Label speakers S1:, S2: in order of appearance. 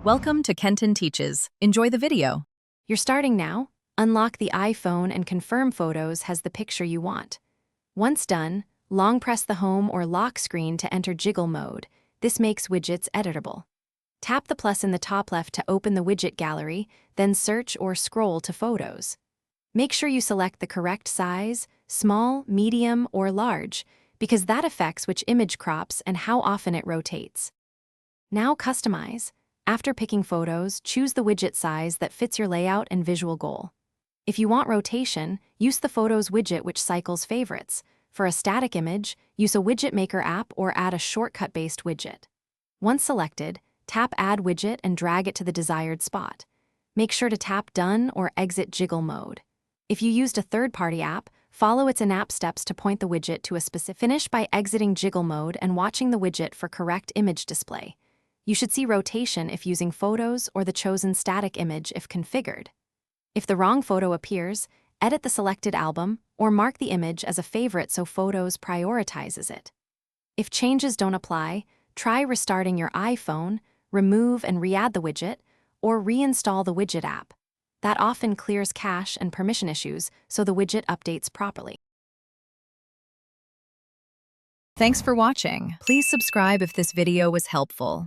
S1: Welcome to Kenton Teaches. Enjoy the video.
S2: You're starting now. Unlock the iPhone and confirm Photos has the picture you want. Once done, long press the home or lock screen to enter jiggle mode. This makes widgets editable. Tap the plus in the top left to open the widget gallery, then search or scroll to Photos. Make sure you select the correct size, small, medium, or large, because that affects which image crops and how often it rotates. Now customize. After picking Photos, choose the widget size that fits your layout and visual goal. If you want rotation, use the Photos widget which cycles favorites. For a static image, use a Widget Maker app or add a shortcut-based widget. Once selected, tap Add Widget and drag it to the desired spot. Make sure to tap Done or exit jiggle mode. If you used a third-party app, follow its in-app steps to point the widget to a specific. Finish by exiting jiggle mode and watching the widget for correct image display. You should see rotation if using Photos or the chosen static image if configured. If the wrong photo appears, edit the selected album or mark the image as a favorite so Photos prioritizes it. If changes don't apply, try restarting your iPhone, remove and re-add the widget, or reinstall the Widget app. That often clears cache and permission issues so the widget updates properly.
S1: Thanks for watching. Please subscribe if this video was helpful.